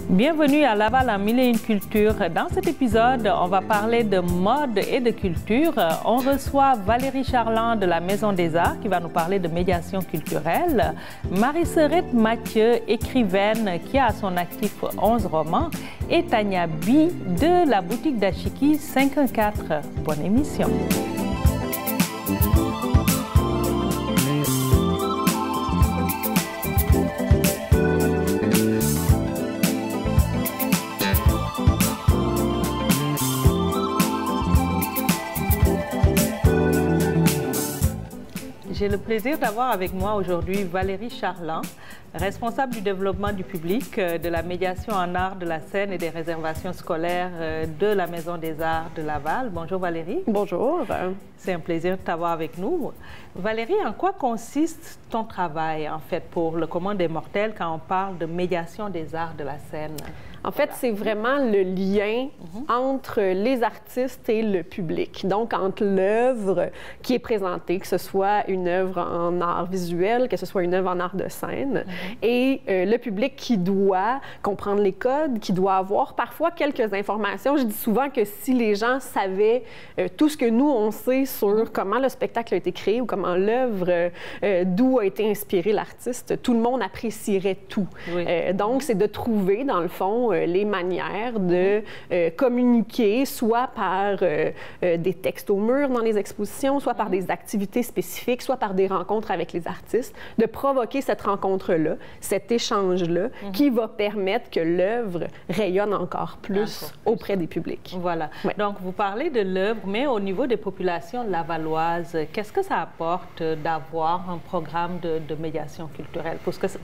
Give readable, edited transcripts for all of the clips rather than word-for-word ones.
Bienvenue à Laval en Mille et une cultures. Dans cet épisode, on va parler de mode et de culture. On reçoit Valérie Charland de la Maison des Arts qui va nous parler de médiation culturelle. Marie-Serette Mathieu, écrivaine qui a à son actif 11 romans. Et Tania Bi de la boutique d'Ashiki 514. Bonne émission. J'ai le plaisir d'avoir avec moi aujourd'hui Valérie Charland, responsable du développement du public, de la médiation en art de la scène et des réservations scolaires de la Maison des Arts de Laval. Bonjour Valérie. Bonjour. C'est un plaisir de t'avoir avec nous. Valérie, en quoi consiste ton travail, en fait, pour le commun des mortels quand on parle de médiation des arts de la scène? En fait, c'est vraiment le lien entre les artistes et le public. Donc, entre l'œuvre qui est présentée, que ce soit une œuvre en art visuel, que ce soit une œuvre en art de scène, et le public qui doit comprendre les codes, qui doit avoir parfois quelques informations. Je dis souvent que si les gens savaient tout ce que nous, on sait sur comment le spectacle a été créé ou comment l'œuvre, d'où a été inspiré l'artiste, tout le monde apprécierait tout. Oui. Donc, c'est de trouver, dans le fond, les manières de communiquer, soit par des textes au mur dans les expositions, soit par des activités spécifiques, soit par des rencontres avec les artistes, de provoquer cette rencontre-là, cet échange-là, qui va permettre que l'œuvre rayonne encore plus auprès des publics. Voilà. Ouais. Donc, vous parlez de l'œuvre, mais au niveau des populations lavalloises, qu'est-ce que ça apporte d'avoir un programme de médiation culturelle?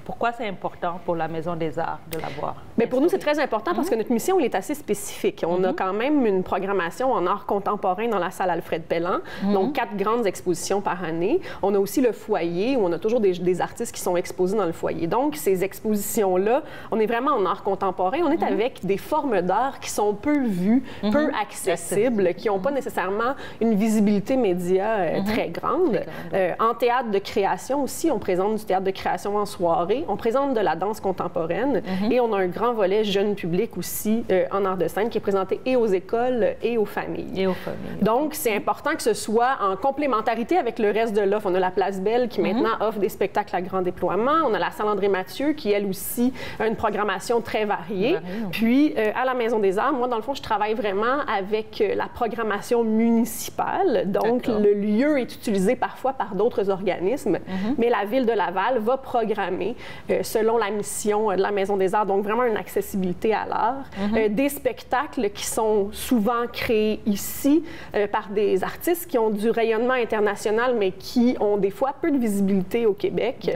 Pourquoi c'est important pour la Maison des Arts de l'avoir? Mais pour nous, c'est très important parce que notre mission, elle est assez spécifique. On a quand même une programmation en art contemporain dans la salle Alfred Pellan, donc 4 grandes expositions par année. On a aussi le foyer où on a toujours des artistes qui sont exposés dans le foyer. Donc, ces expositions-là, on est vraiment en art contemporain. On est avec des formes d'art qui sont peu vues, peu accessibles, qui n'ont pas nécessairement une visibilité média très grande. En théâtre de création aussi, on présente du théâtre de création en soirée. On présente de la danse contemporaine et on a un grand volet jeune public aussi en art de scène qui est présenté et aux écoles et aux familles. Donc, c'est important que ce soit en complémentarité avec le reste de l'offre. On a la Place Belle qui maintenant offre des spectacles à grand déploiement. On a la salle André-Mathieu qui, elle aussi, a une programmation très variée. Puis, à la Maison des Arts, moi, dans le fond, je travaille vraiment avec la programmation municipale. Donc, le lieu est utilisé parfois par d'autres organismes, mais la Ville de Laval va programmer selon la mission de la Maison des Arts. Donc, vraiment une accessibilité à l'art. Des spectacles qui sont souvent créés ici par des artistes qui ont du rayonnement international, mais qui ont des fois peu de visibilité au Québec.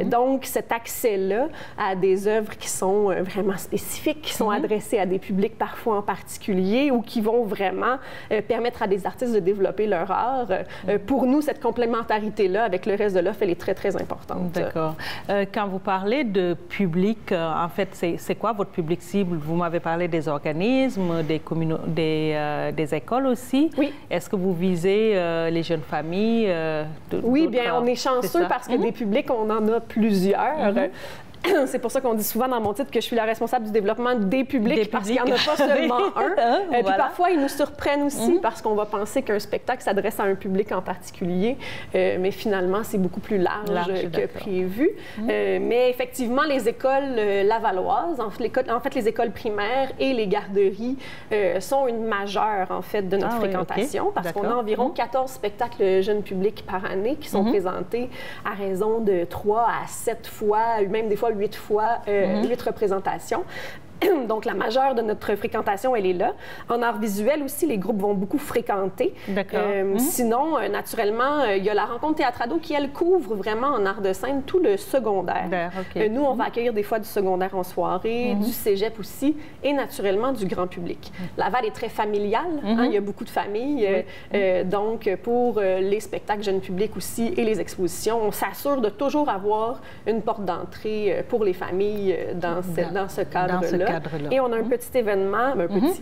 Donc, cet accès-là à des œuvres qui sont vraiment spécifiques, qui sont adressées à des publics parfois en particulier ou qui vont vraiment permettre à des artistes de développer leur art. Pour nous, cette complémentarité-là avec le reste de l'offre, elle est très, très importante. D'accord. Quand vous parlez de public, en fait, c'est quoi votre public cible? Vous m'avez parlé des organismes, des écoles aussi. Oui. Est-ce que vous visez les jeunes familles? Oui, bien, on est chanceux parce que des publics, on en a plusieurs. C'est pour ça qu'on dit souvent dans mon titre que je suis la responsable du développement des publics, parce qu'il n'y en a pas seulement un. Puis parfois, ils nous surprennent aussi parce qu'on va penser qu'un spectacle s'adresse à un public en particulier, mais finalement, c'est beaucoup plus large que prévu. Mais effectivement, les écoles lavalloises, en fait, les écoles primaires et les garderies sont une majeure, en fait, de notre fréquentation, parce qu'on a environ 14 spectacles jeunes publics par année qui sont présentés à raison de 3 à 7 fois, même des fois 8 fois, 8 représentations. Donc, la majeure de notre fréquentation, elle est là. En art visuel aussi, les groupes vont beaucoup fréquenter. Sinon, naturellement, il y a la rencontre Théâtrado qui, elle, couvre vraiment en art de scène tout le secondaire. Nous, on va accueillir des fois du secondaire en soirée, du cégep aussi, et naturellement du grand public. Laval est très familial, il y a beaucoup de familles. Donc, pour les spectacles jeunes publics aussi et les expositions, on s'assure de toujours avoir une porte d'entrée pour les familles dans ce cadre-là. Et on a un petit événement,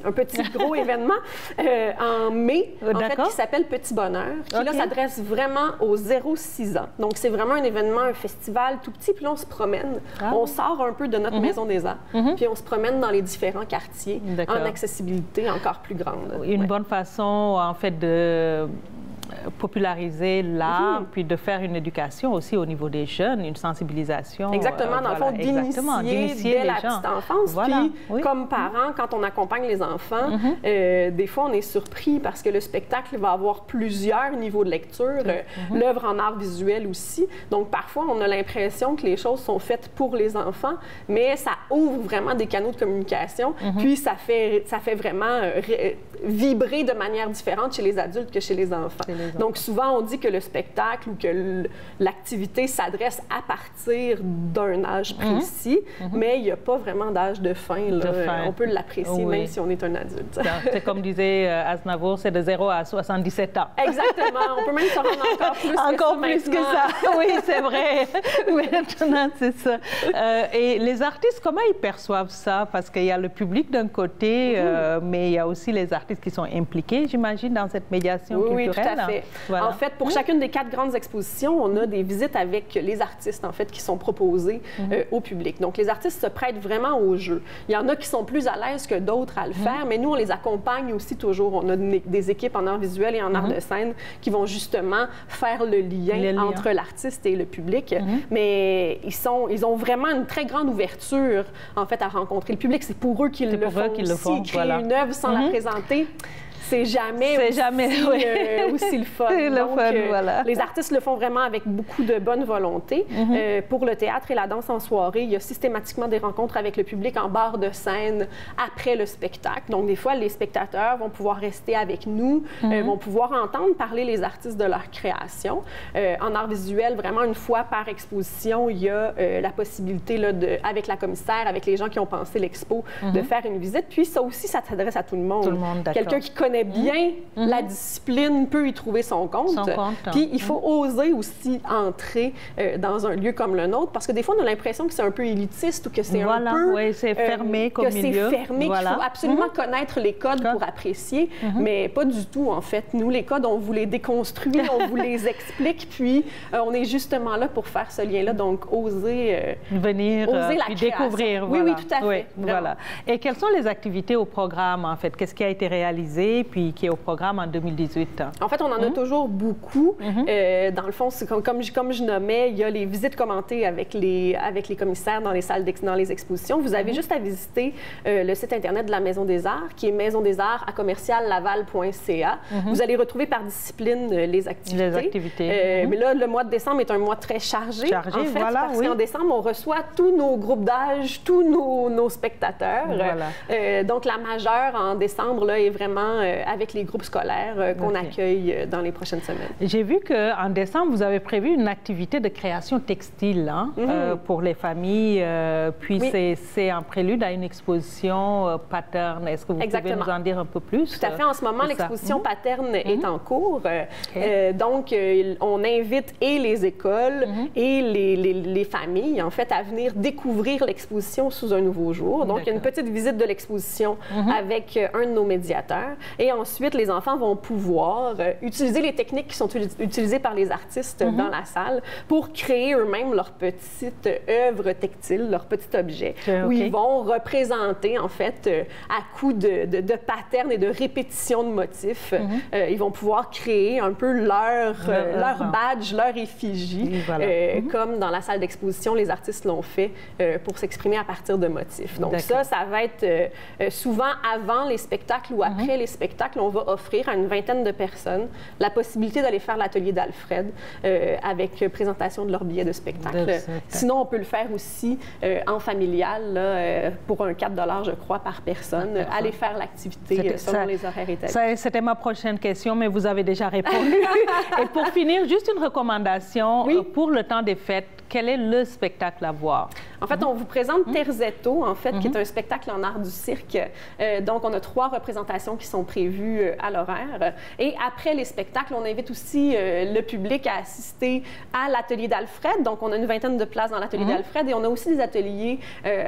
un petit gros événement en mai, en fait, qui s'appelle Petit Bonheur, qui là s'adresse vraiment aux 0-6 ans. Donc, c'est vraiment un événement, un festival tout petit, puis là, on se promène. On sort un peu de notre Maison des Arts, puis on se promène dans les différents quartiers en accessibilité encore plus grande. Une bonne façon, en fait, de populariser l'art, puis de faire une éducation aussi au niveau des jeunes, une sensibilisation. Exactement, dans le fond, d'initier dès la petite enfance. Puis, comme parents, quand on accompagne les enfants, des fois, on est surpris parce que le spectacle va avoir plusieurs niveaux de lecture, l'œuvre en art visuel aussi. Donc, parfois, on a l'impression que les choses sont faites pour les enfants, mais ça ouvre vraiment des canaux de communication, puis ça fait vraiment vibrer de manière différente chez les adultes que chez les enfants. Donc, souvent, on dit que le spectacle ou que l'activité s'adresse à partir d'un âge précis, mais il n'y a pas vraiment d'âge de fin. On peut l'apprécier même si on est un adulte. C'est comme disait Aznavour, c'est de 0 à 77 ans. Exactement. On peut même se rendre encore plus que ça. Oui, c'est vrai. Maintenant, c'est ça. Et les artistes, comment ils perçoivent ça? Parce qu'il y a le public d'un côté, mais il y a aussi les artistes qui sont impliqués, j'imagine, dans cette médiation culturelle. Oui, tout à fait. En fait, pour chacune des 4 grandes expositions, on a des visites avec les artistes, en fait, qui sont proposés au public. Donc, les artistes se prêtent vraiment au jeu. Il y en a qui sont plus à l'aise que d'autres à le faire, mais nous, on les accompagne aussi toujours. On a des équipes en art visuel et en art de scène qui vont justement faire le lien entre l'artiste et le public. Mais ils ont vraiment une très grande ouverture, en fait, à rencontrer le public. C'est pour eux qu'ils le font. S'ils créent une œuvre sans la présenter, c'est jamais aussi le fun. Donc, les artistes le font vraiment avec beaucoup de bonne volonté. Pour le théâtre et la danse en soirée, il y a systématiquement des rencontres avec le public en barre de scène après le spectacle. Donc, des fois, les spectateurs vont pouvoir rester avec nous, vont pouvoir entendre parler les artistes de leur création. En art visuel, vraiment, une fois par exposition, il y a la possibilité, là, avec la commissaire, avec les gens qui ont pensé l'expo, de faire une visite. Puis, ça aussi, ça s'adresse à tout le monde. Tout le monde, quelqu'un qui connaît bien la discipline peut y trouver son compte. Puis il faut oser aussi entrer dans un lieu comme le nôtre, parce que des fois, on a l'impression que c'est un peu élitiste ou que c'est un peu... c'est fermé comme milieu. C'est fermé, qu'il faut absolument connaître les codes pour apprécier, mais pas du tout, en fait. Nous, les codes, on vous les déconstruit, on vous les explique, puis on est justement là pour faire ce lien-là, donc oser... venir puis découvrir. Oui, tout à fait. Voilà. Et quelles sont les activités au programme, en fait? Qu'est-ce qui a été réalisé, puis qui est au programme en 2018? En fait, on en a toujours beaucoup. Dans le fond, comme je nommais, il y a les visites commentées avec les commissaires dans les salles, dans les expositions. Vous avez juste à visiter le site Internet de la Maison des Arts, qui est maisondesarts@laval.ca. Vous allez retrouver par discipline les activités. Mais là, le mois de décembre est un mois très chargé en fait, parce qu'en décembre, on reçoit tous nos groupes d'âge, tous nos spectateurs. Donc, la majeure en décembre là, est vraiment avec les groupes scolaires qu'on accueille dans les prochaines semaines. J'ai vu qu'en décembre, vous avez prévu une activité de création textile pour les familles, puis c'est en prélude à une exposition Pattern. Est-ce que vous pouvez nous en dire un peu plus? Tout à fait. En ce moment, l'exposition Pattern est en cours. Donc, on invite et les écoles et les familles, en fait, à venir découvrir l'exposition sous un nouveau jour. Donc, il y a une petite visite de l'exposition avec un de nos médiateurs. Et ensuite, les enfants vont pouvoir utiliser les techniques qui sont utilisées par les artistes dans la salle pour créer eux-mêmes leur petite œuvre textile, leur petit objet, où ils vont représenter, en fait, à coup de patterns et de répétitions de motifs, ils vont pouvoir créer un peu leur badge, leur effigie, comme dans la salle d'exposition, les artistes l'ont fait pour s'exprimer à partir de motifs. Donc ça va être souvent avant les spectacles ou après les spectacles, on va offrir à une vingtaine de personnes la possibilité d'aller faire l'atelier d'Alfred avec présentation de leur billet de spectacle. Sinon, on peut le faire aussi en familial là, pour un 4 $ je crois, par personne. Aller faire l'activité selon les horaires établis. C'était ma prochaine question, mais vous avez déjà répondu. Et pour finir, juste une recommandation pour le temps des fêtes. Quel est le spectacle à voir? En fait, on vous présente Terzetto, en fait, qui est un spectacle en art du cirque. Donc, on a 3 représentations qui sont prévues à l'horaire. Et après les spectacles, on invite aussi le public à assister à l'atelier d'Alfred. Donc, on a une 20aine de places dans l'atelier d'Alfred et on a aussi des ateliers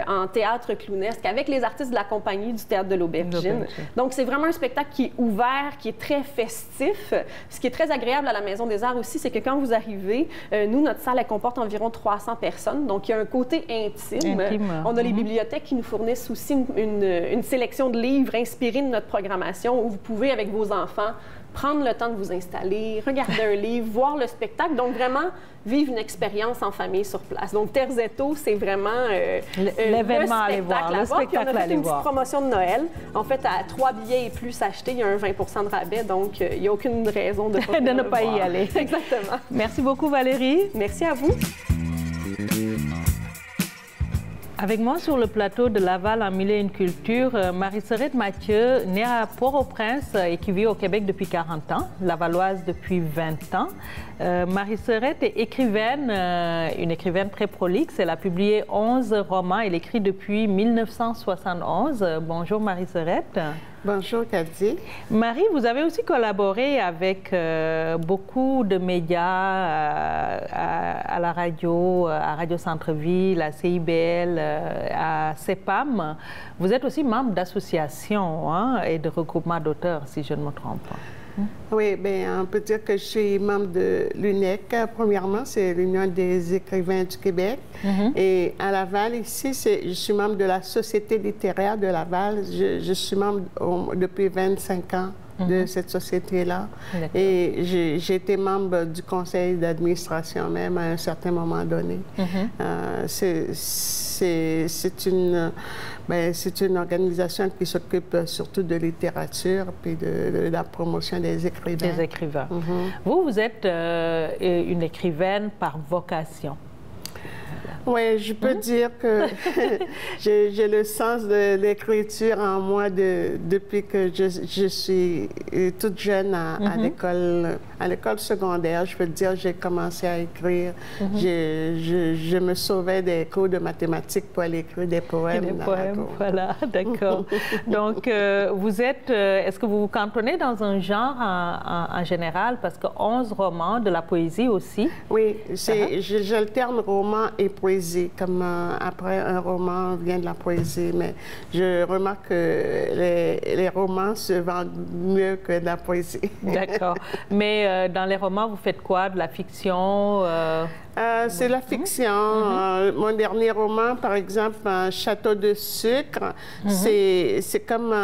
en théâtre clownesque avec les artistes de la compagnie du Théâtre de l'Aubergine. Donc, c'est vraiment un spectacle qui est ouvert, qui est très festif. Ce qui est très agréable à la Maison des Arts aussi, c'est que quand vous arrivez, nous, notre salle, elle comporte environ 300 personnes. Donc, il y a un côté intime. On a les bibliothèques qui nous fournissent aussi une sélection de livres inspirés de notre programmation où vous pouvez, avec vos enfants, prendre le temps de vous installer, regarder un livre, voir le spectacle. Donc, vraiment, vivre une expérience en famille sur place. Donc, Terzetto, c'est vraiment l'événement à aller voir, le spectacle à aller voir. Puis, on a fait une petite promotion de Noël. En fait, à 3 billets et plus achetés, il y a un 20 de rabais. Donc, il n'y a aucune raison de ne pas y aller. Exactement. Merci beaucoup, Valérie. Merci à vous. Avec moi sur le plateau de Laval en Mille et une culture, Marie-Sorette Mathieu, née à Port-au-Prince et qui vit au Québec depuis 40 ans, lavalloise depuis 20 ans. Marie-Sorette est écrivaine, une écrivaine très prolixe. Elle a publié 11 romans. Elle écrit depuis 1971. Bonjour Marie-Sorette. Bonjour, Cathy. Marie, vous avez aussi collaboré avec beaucoup de médias à la radio, à Radio Centre-Ville, à CIBL, à CEPAM. Vous êtes aussi membre d'associations et de regroupements d'auteurs, si je ne me trompe pas. Oui, bien, on peut dire que je suis membre de l'UNEC. Premièrement, c'est l'Union des écrivains du Québec. Et à Laval, ici, je suis membre de la Société littéraire de Laval. Je suis membre depuis 25 ans de cette société-là. Et j'ai été membre du conseil d'administration même à un certain moment donné. C'est une organisation qui s'occupe surtout de littérature puis de la promotion des écrivains. Des écrivains. Vous êtes une écrivaine par vocation. Oui, je peux dire que j'ai le sens de l'écriture en moi depuis que je suis toute jeune à l'école secondaire. Je peux dire j'ai commencé à écrire. Je me sauvais des cours de mathématiques pour aller écrire des poèmes. Des poèmes, voilà, d'accord. Donc, vous êtes, est-ce que vous vous cantonnez dans un genre en général? Parce que 11 romans, de la poésie aussi. Oui, j'alterne roman et poésie. Comme après un roman vient de la poésie, mais je remarque que les romans se vendent mieux que de la poésie. D'accord. Mais dans les romans, vous faites quoi? De la fiction? C'est la fiction. Mon dernier roman, par exemple, Château de sucre, c'est comme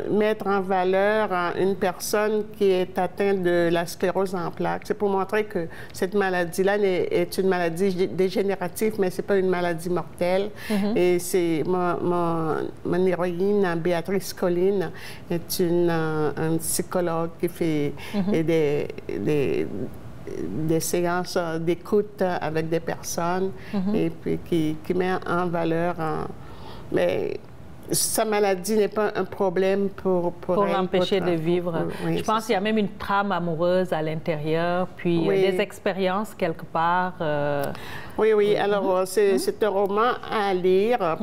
mettre en valeur une personne qui est atteinte de la sclérose en plaques. C'est pour montrer que cette maladie-là est une maladie dégénérative, mais ce n'est pas une maladie mortelle. Et c'est mon héroïne, Béatrice Colline, est une psychologue qui fait des séances d'écoute avec des personnes et puis qui met en valeur... mais sa maladie n'est pas un problème pour l'empêcher de vivre. Oui, je pense qu'il y a même une trame amoureuse à l'intérieur, puis des expériences quelque part. Oui. Alors, c'est un roman à lire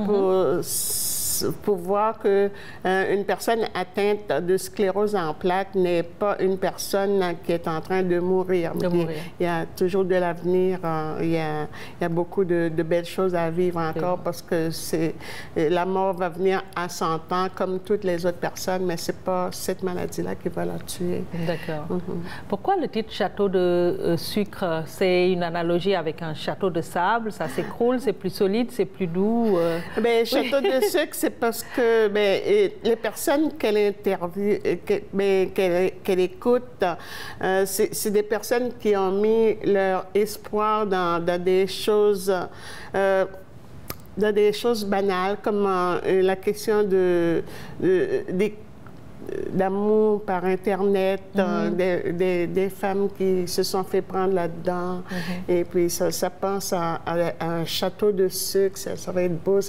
pour voir qu'une personne atteinte de sclérose en plaques n'est pas une personne qui est en train de mourir. Il y a toujours de l'avenir, il y a beaucoup de belles choses à vivre encore parce que la mort va venir à 100 ans comme toutes les autres personnes, mais ce n'est pas cette maladie-là qui va la tuer. D'accord. Pourquoi le titre Château de sucre? C'est une analogie avec un château de sable, ça s'écroule, c'est plus solide, c'est plus doux? Château de sucre, c'est parce que les personnes qu'elle interviewe, qu'elle écoute, c'est des personnes qui ont mis leur espoir dans des choses banales, comme la question d'amour par Internet, des femmes qui se sont fait prendre là-dedans. Et puis, ça pense à un château de sucre, ça va être beau,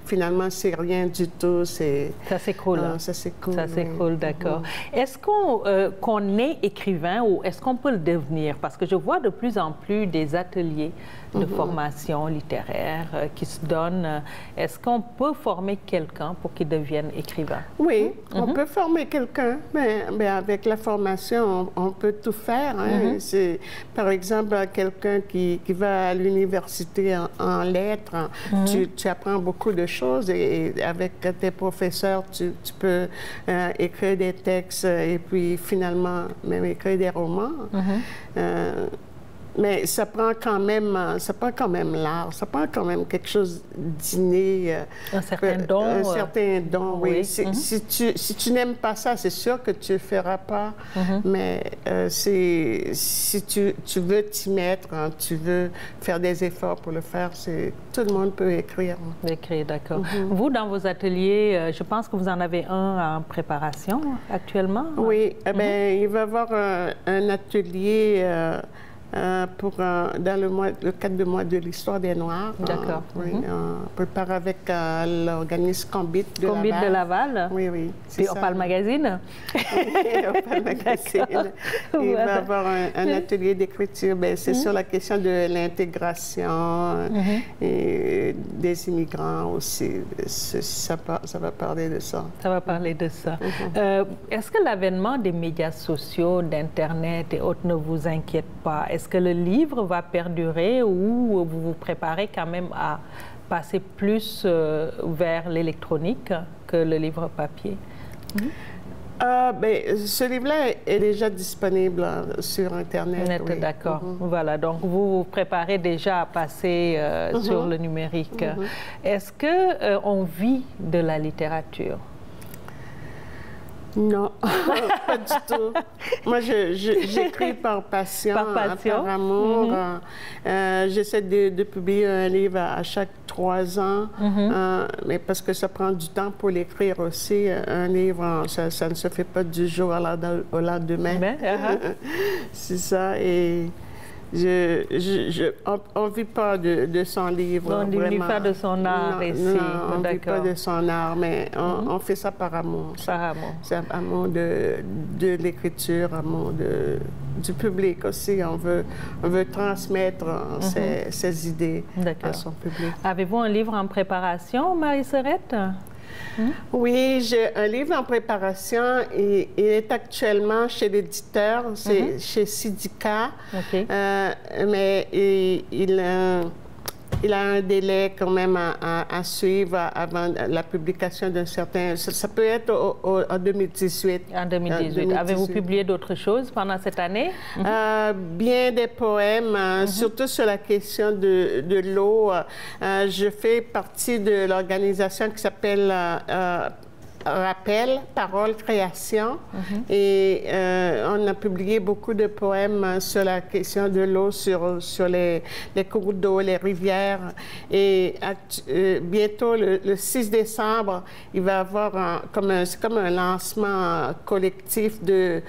finalement, c'est rien du tout. Ça s'écroule. Ça s'écroule. Ça s'écroule, d'accord. Est-ce qu'on est écrivain ou est-ce qu'on peut le devenir? Parce que je vois de plus en plus des ateliers de formation littéraire qui se donnent. Est-ce qu'on peut former quelqu'un pour qu'il devienne écrivain? Oui, on peut former quelqu'un, mais avec la formation, on peut tout faire. Hein. C'est, par exemple, quelqu'un qui va à l'université en lettres, tu apprends beaucoup de choses et avec tes professeurs, tu peux écrire des textes et puis finalement même écrire des romans. Mais ça prend quand même l'art, ça prend quand même quelque chose d'inné. Un certain don. Un certain don, oui. Si tu n'aimes pas ça, c'est sûr que tu ne le feras pas. Mais si tu veux t'y mettre, tu veux faire des efforts pour le faire, tout le monde peut écrire. Écrire, d'accord. Vous, dans vos ateliers, je pense que vous en avez un en préparation actuellement? Oui, il va y avoir un atelier dans le cadre du mois de l'histoire des Noirs. D'accord. On prépare avec l'organisme Combit de Laval. Combit de Laval? Oui, oui. Puis Opal Magazine? Oui, Opal Magazine. Il va y avoir un atelier d'écriture. C'est sur la question de l'intégration et des immigrants aussi. Ça va parler de ça. Ça va parler de ça. Est-ce que l'avènement des médias sociaux, d'Internet et autres ne vous inquiète pas? Est-ce que le livre va perdurer ou vous vous préparez quand même à passer plus vers l'électronique que le livre papier? Ce livre-là est déjà disponible sur Internet. Oui. D'accord. Voilà, donc vous vous préparez déjà à passer sur le numérique. Est-ce qu'on vit de la littérature? Non, pas du tout. Moi, j'écris par passion, par amour. J'essaie de publier un livre à chaque 3 ans, mais parce que ça prend du temps pour l'écrire aussi. Un livre, ça ne se fait pas du jour au lendemain. C'est ça. Et on ne vit pas de son livre. On ne vit pas de son art ici. Non, on ne vit pas de son art, mais on fait ça par amour. Par amour. C'est amour de l'écriture, amour du public aussi. On veut transmettre ses idées à son public. Avez-vous un livre en préparation, Marie-Sorette? Oui, j'ai un livre en préparation et il est actuellement chez l'éditeur, c'est chez Sidika, mais il a un délai quand même à suivre avant la publication d'un certain... Ça peut être en 2018. En 2018. Avez-vous publié d'autres choses pendant cette année? Bien des poèmes, surtout sur la question de l'eau. Je fais partie de l'organisation qui s'appelle Rappel, Parole, Création. Et on a publié beaucoup de poèmes sur la question de l'eau, sur les cours d'eau, les rivières. Et bientôt, le 6 décembre, il va y avoir c'est comme un lancement collectif de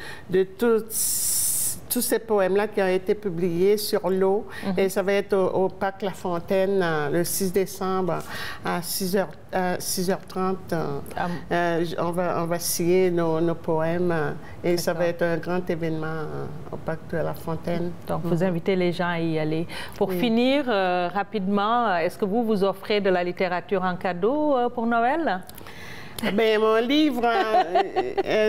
tous ces poèmes-là qui ont été publiés sur l'eau. Et ça va être au Parc La Fontaine le 6 décembre à 6h30. On va signer nos poèmes et ça va être un grand événement au Parc de La Fontaine. Donc, vous invitez les gens à y aller. Pour finir, rapidement, est-ce que vous offrez de la littérature en cadeau pour Noël? Mon livre,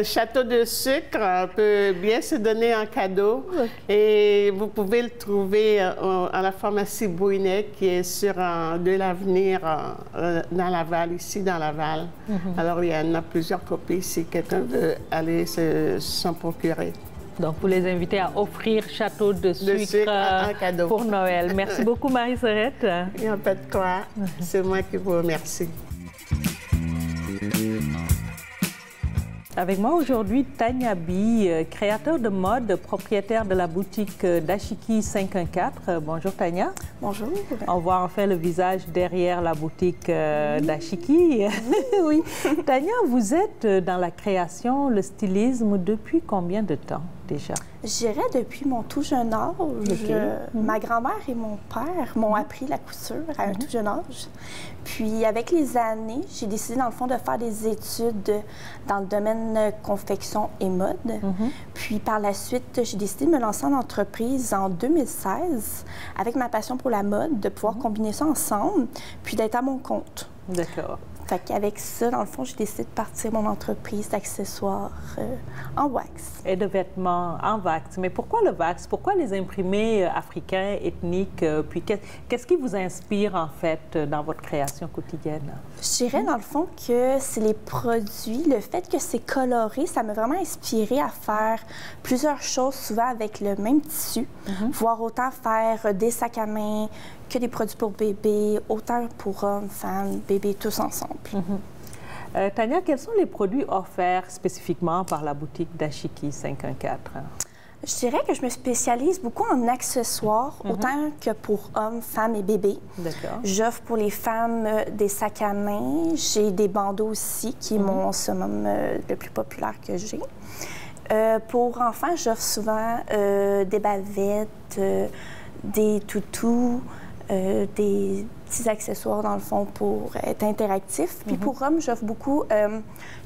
Château de sucre, peut bien se donner en cadeau. Et vous pouvez le trouver à la pharmacie Bouinet, qui est sur de l'Avenir dans Laval, ici dans Laval. Alors, il y en a plusieurs copies si quelqu'un veut aller s'en procurer. Donc, vous les invitez à offrir Château de sucre en cadeau pour Noël. Merci beaucoup, Marie-Sorette. Il n'y a pas de quoi. C'est moi qui vous remercie. Avec moi aujourd'hui, Tania Bi, créateur de mode, propriétaire de la boutique Dashiki 514. Bonjour Tania. Bonjour. On voit enfin le visage derrière la boutique Dashiki. Oui. Tania, vous êtes dans la création, le stylisme depuis combien de temps déjà? Je dirais depuis mon tout jeune âge. Ma grand-mère et mon père m'ont appris la couture à un tout jeune âge. Puis avec les années, j'ai décidé dans le fond de faire des études dans le domaine confection et mode. Puis par la suite, j'ai décidé de me lancer en entreprise en 2016 avec ma passion pour la mode, de pouvoir combiner ça ensemble, puis d'être à mon compte. D'accord. Fait qu'avec ça, dans le fond, j'ai décidé de partir mon entreprise d'accessoires en wax. Et de vêtements en wax. Mais pourquoi le wax? Pourquoi les imprimés africains, ethniques? Puis qu'est-ce qui vous inspire, en fait, dans votre création quotidienne? Je dirais, dans le fond, que c'est les produits. Le fait que c'est coloré, ça m'a vraiment inspiré à faire plusieurs choses, souvent avec le même tissu. Voire autant faire des sacs à main, que des produits pour bébés, autant pour hommes, femmes, bébés, tous ensemble. Tania, quels sont les produits offerts spécifiquement par la boutique Dashiki 514? Je dirais que je me spécialise beaucoup en accessoires, autant que pour hommes, femmes et bébés. D'accord. J'offre pour les femmes des sacs à main. J'ai des bandeaux aussi, qui est mon summum le plus populaire que j'ai. Pour enfants, j'offre souvent des bavettes, des toutous, des petits accessoires, dans le fond, pour être interactif. Puis pour hommes, j'offre beaucoup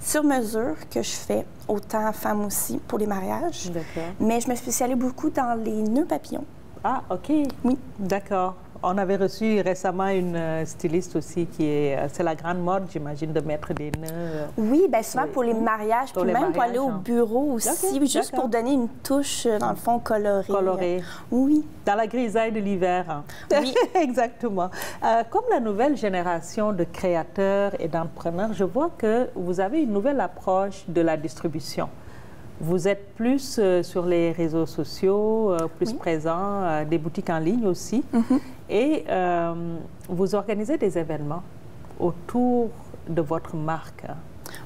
sur mesure que je fais, autant femmes aussi, pour les mariages. D'accord. Mais je me spécialise beaucoup dans les nœuds papillons. Ah, OK. Oui. D'accord. On avait reçu récemment une styliste aussi qui est... C'est la grande mode, j'imagine, de mettre des nœuds. Oui, bien souvent pour les mariages, puis même pour aller au bureau aussi, juste pour donner une touche, dans le fond, colorée. Colorée. Oui. Dans la grisaille de l'hiver. Hein. Oui. Exactement. Comme la nouvelle génération de créateurs et d'entrepreneurs, je vois que vous avez une nouvelle approche de la distribution. Vous êtes plus sur les réseaux sociaux, plus présent, des boutiques en ligne aussi. Et vous organisez des événements autour de votre marque.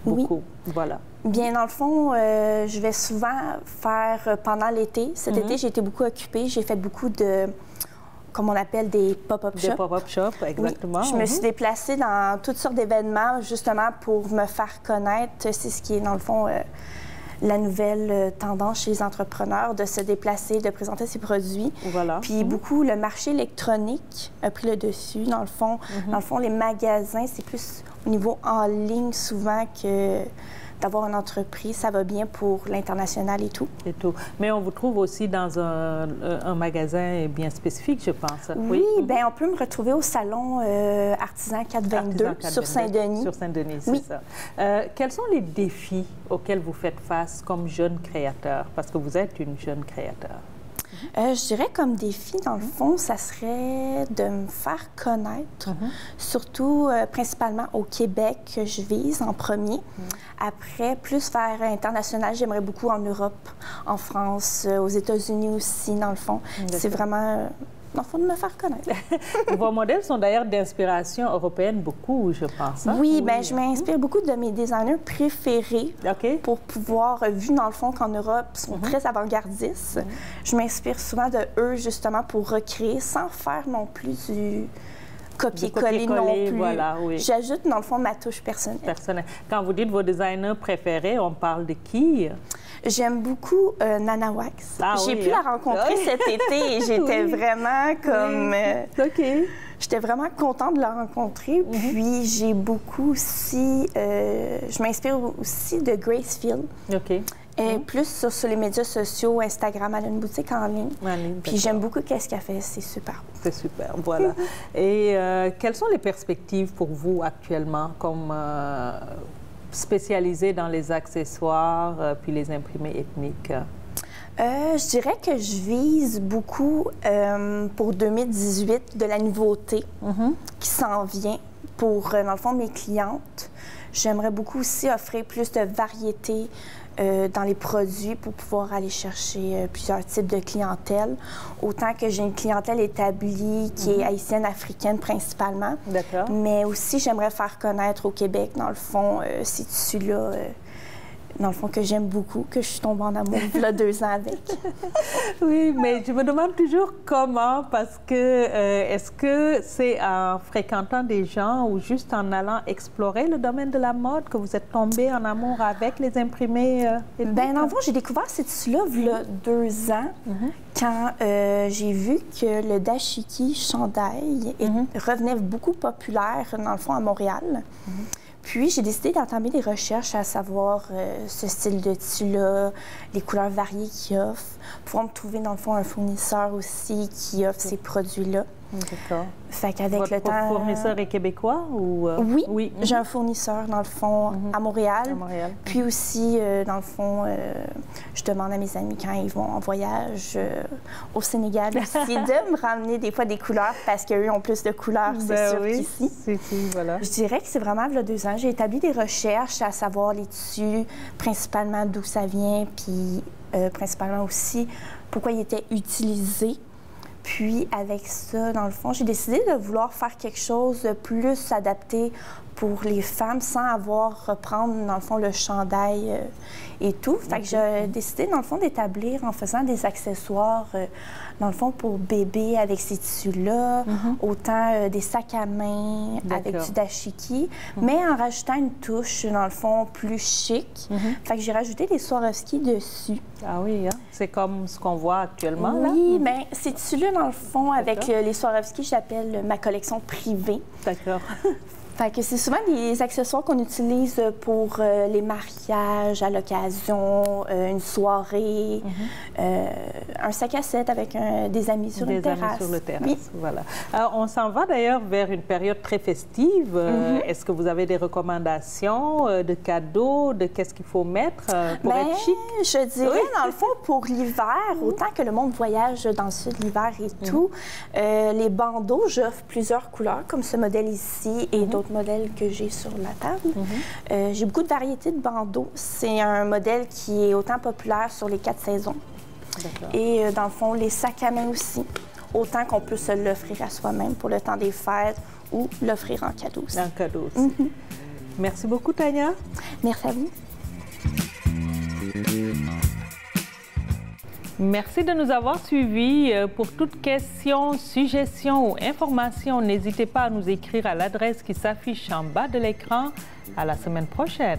Beaucoup. Oui. Voilà. Bien, dans le fond, je vais souvent faire pendant l'été. Cet été, j'ai été beaucoup occupée. J'ai fait beaucoup de, comme on appelle, des pop-up shops. Des pop-up shops, exactement. Oui. Je me suis déplacée dans toutes sortes d'événements, justement, pour me faire connaître. C'est ce qui est, dans le fond, la nouvelle tendance chez les entrepreneurs, de se déplacer, de présenter ses produits. Voilà. Puis beaucoup, le marché électronique a pris le dessus. Dans le fond, les magasins, c'est plus au niveau en ligne souvent que d'avoir une entreprise. Ça va bien pour l'international et tout. Et tout. Mais on vous trouve aussi dans un magasin bien spécifique, je pense. Oui, bien, on peut me retrouver au salon Artisan 422 sur Saint-Denis. Sur Saint-Denis, c'est ça. Quels sont les défis auxquels vous faites face comme jeune créateur? Parce que vous êtes une jeune créateur. Je dirais comme défi, dans le fond, ça serait de me faire connaître, surtout principalement au Québec que je vise en premier. Après, plus vers international, j'aimerais beaucoup en Europe, en France, aux États-Unis aussi, dans le fond. C'est vraiment... dans le fond, de me faire connaître. Vos modèles sont d'ailleurs d'inspiration européenne beaucoup, je pense. Hein? Oui, bien, je m'inspire beaucoup de mes designers préférés pour pouvoir, vu dans le fond qu'en Europe, ils sont très avant-gardistes, je m'inspire souvent de eux, justement, pour recréer sans faire non plus du copier-coller non plus. Voilà, j'ajoute, dans le fond, ma touche personnelle. Quand vous dites vos designers préférés, on parle de qui? J'aime beaucoup Nana Wax. J'ai pu la rencontrer cet été et j'étais vraiment comme... J'étais vraiment contente de la rencontrer. Puis j'ai beaucoup aussi... je m'inspire aussi de Grace Field. Et plus sur les médias sociaux, Instagram, elle a une boutique en ligne. Puis j'aime beaucoup qu'est-ce qu'elle fait, c'est super. C'est super, voilà. Et quelles sont les perspectives pour vous actuellement comme spécialisée dans les accessoires puis les imprimés ethniques? Je dirais que je vise beaucoup pour 2018 de la nouveauté qui s'en vient pour, dans le fond, mes clientes. J'aimerais beaucoup aussi offrir plus de variété dans les produits pour pouvoir aller chercher plusieurs types de clientèle. Autant que j'ai une clientèle établie qui est haïtienne, africaine principalement. Mais aussi, j'aimerais faire connaître au Québec, dans le fond, ces tissus-là dans le fond, que j'aime beaucoup, que je suis tombée en amour il y a 2 ans avec. Oui, mais je me demande toujours comment, parce que est-ce que c'est en fréquentant des gens ou juste en allant explorer le domaine de la mode que vous êtes tombée en amour avec les imprimés? Bien, dans le fond, j'ai découvert ces tissus-là il y a 2 ans, quand j'ai vu que le dashiki chandail revenait beaucoup populaire, dans le fond, à Montréal. Puis, j'ai décidé d'entamer des recherches à savoir ce style de tissu-là, les couleurs variées qu'il offre, pour me trouver, dans le fond, un fournisseur aussi qui offre ces produits-là. D'accord. Fait qu'avec le temps... Votre fournisseur est québécois ou... Oui, j'ai un fournisseur, dans le fond, à Montréal. Puis aussi, dans le fond, je demande à mes amis quand ils vont en voyage au Sénégal aussi de me ramener des fois des couleurs parce qu'eux ont plus de couleurs, c'est sûr qu'ici. Voilà. Je dirais que c'est vraiment, il y a 2 ans, j'ai établi des recherches à savoir les tissus, principalement d'où ça vient, puis principalement aussi pourquoi ils étaient utilisés. Puis, avec ça, dans le fond, j'ai décidé de vouloir faire quelque chose de plus adapté pour les femmes sans avoir reprendre, dans le fond, le chandail et tout. Fait que j'ai décidé, dans le fond, d'établir en faisant des accessoires, dans le fond, pour bébé avec ces tissus-là, autant des sacs à main avec du dashiki, mais en rajoutant une touche, dans le fond, plus chic. Fait que j'ai rajouté des Swarovski dessus. Ah oui, hein? C'est comme ce qu'on voit actuellement, là? Oui, bien, ces tissus-là, dans le fond, avec les Swarovski, j'appelle ma collection privée. D'accord. Fait que c'est souvent des accessoires qu'on utilise pour les mariages, à l'occasion, une soirée, un sac à 7 avec des amis sur une terrasse. Oui. Voilà. Alors, on s'en va d'ailleurs vers une période très festive. Est-ce que vous avez des recommandations de cadeaux, de qu'est-ce qu'il faut mettre pour être chic? Je dirais, dans le fond, pour l'hiver, autant que le monde voyage dans le sud l'hiver et tout, les bandeaux, j'offre plusieurs couleurs, comme ce modèle ici et d'autres modèles que j'ai sur la table. J'ai beaucoup de variétés de bandeaux. C'est un modèle qui est autant populaire sur les 4 saisons. Et dans le fond, les sacs à main aussi. Autant qu'on peut se l'offrir à soi-même pour le temps des fêtes ou l'offrir en cadeau aussi. En cadeau aussi. Merci beaucoup, Tania. Merci à vous. Merci de nous avoir suivis. Pour toute question, suggestion ou information, n'hésitez pas à nous écrire à l'adresse qui s'affiche en bas de l'écran. À la semaine prochaine.